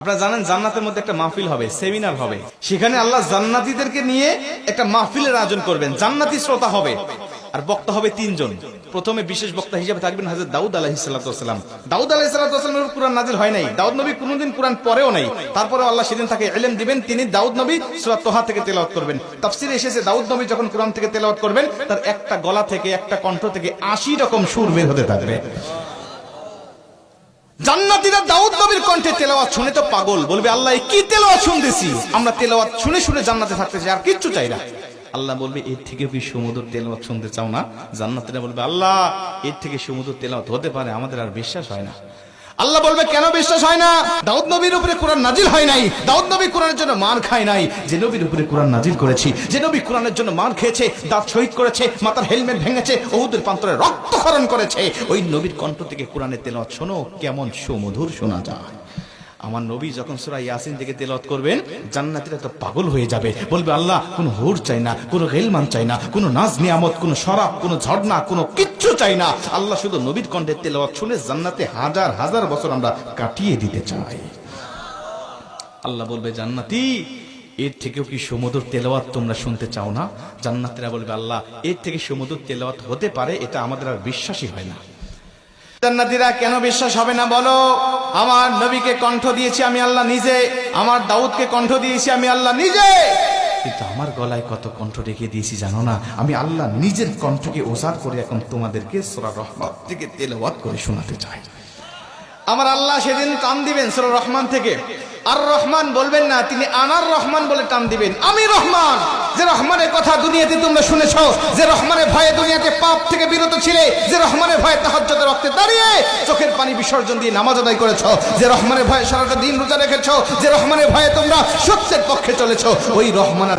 আপনারা জানেন জান্নাতের মধ্যে একটা মাহফিল হবে, সেমিনার হবে। সেখানে আল্লাহ জান্নাতীদেরকে নিয়ে একটা মাহফিলের আয়োজন করবেন। জান্নাতি শ্রোতা হবে আর বক্তা হবে তিনজন। প্রথমে বিশেষ বক্তা হিসেবে থাকবেন হযরত দাউদ আলাইহিস সালাম। দাউদ আলাইহিস সালামের কুরআন নাজিল হয় নাই, দাউদ নবী কোনোদিন কুরআন পড়েও নাই। তারপরে আল্লাহ সেদিন তাকে ইলম দিবেন, তিনি দাউদ নবী সূরা তোহা থেকে তেলাওয়াত করবেন। তাফসীরে এসেছে দাউদ নবী যখন কুরআন থেকে তেলাওয়াত করবেন তার একটা গলা থেকে, একটা কণ্ঠ থেকে ৮০ রকম সুর বের হতে থাকবে। জান্নাতীরা দাউদ নবীর কণ্ঠে তেলাওয়াত শুনে তো পাগল, বলবে আল্লাহ কি তেলাওয়াত শুনতেছি, আমরা তেলাওয়াত শুনে শুনে জান্নাতে থাকতে চাই, আর কিচ্ছু চাই না। আল্লাহ বলবে এর থেকে কি সুমধুর তেলাওয়াত শুনতে চাও না? জান্নাতীরা বলবে আল্লাহ এর থেকে সুমধুর তেলাওয়াত হতে পারে, আমাদের আর বিশ্বাস হয় না। আল্লাহ বলবে কেন বিশ্বাস হয় না? দাউদ নবীর উপরে কোরআন নাজিল হয় নাই, দাউদ নবী কোরআনের জন্য মার খায় নাই। যে নবীর উপরে কোরআন নাজিল করেছি, যে নবী কোরআনের জন্য মার খেয়েছে, দাঁত শহীদ করেছে, মাথার হেলমেট ভেঙেছে, উহুদের প্রান্তরে রক্তক্ষরণ করেছে, ওই নবীর কণ্ঠ থেকে কোরআনের তেলাওয়াত শোনো কেমন সুমধুর শোনা যায়। আমার নবী যখন সূরা ইয়াসিন থেকে তেলাওয়াত করবেন জান্নাতীরা তো পাগল হয়ে যাবে, বলবে আল্লাহ কোনো হুর চাই না, কোনো গিলমান চাই না, কোনো নাজ নিয়ামত, কোনো শরাব, কোনো ঝর্ণা, কোনো কিচ্ছু চাই না। আল্লাহ শুধু নবীর কণ্ঠে তেলাওয়াত শুনে জান্নাতে হাজার হাজার বছর আমরা কাটিয়ে দিতে চাই। আল্লাহ বলবে জান্নাতি এর থেকেও কি সুমধুর তেলাওয়াত তোমরা শুনতে চাও না? জান্নাতীরা বলবে আল্লাহ এর থেকে সুমধুর তেলাওয়াত হতে পারে, এটা আমাদের আর বিশ্বাসই হয় না। জান্নাতীরা কেন বিশ্বাস হবে না বলো? আমার নবীকে কণ্ঠ দিয়েছি আমি আল্লাহ নিজে, আমার দাউদকে কণ্ঠ দিয়েছি আমি আল্লাহ নিজে, কিন্তু আমার গলায় কত কণ্ঠ রেখে দিয়েছি জানো না? আমি আল্লাহ নিজের কণ্ঠকে ওজার করে এখন তোমাদেরকে সূরা রহমান থেকে তেলাওয়াত করে শোনাতে চাই। আমার আল্লাহ সেদিন টান দিবেন সূরা রহমান থেকে, আর রহমান বলবেন না, তিনি আনার রহমান বলে টান দিবেন। আমি রহমান, যে রহমানের কথা দুনিয়াতে তোমরা শুনেছো, যে রহমানের ভয়ে দুনিয়াতে পাপ থেকে বিরত ছিলে, যে রহমানের ভয়ে তাহাজ্জুদের ওয়াক্তে দাঁড়িয়ে চোখের পানি বিসর্জন দিয়ে নামাজ আদায় করেছো, যে রহমানের ভয়ে সারাটা দিন রোজা রেখেছো, যে রহমানের ভয়ে তোমরা সত্যের পক্ষে চলেছো, ওই রহমান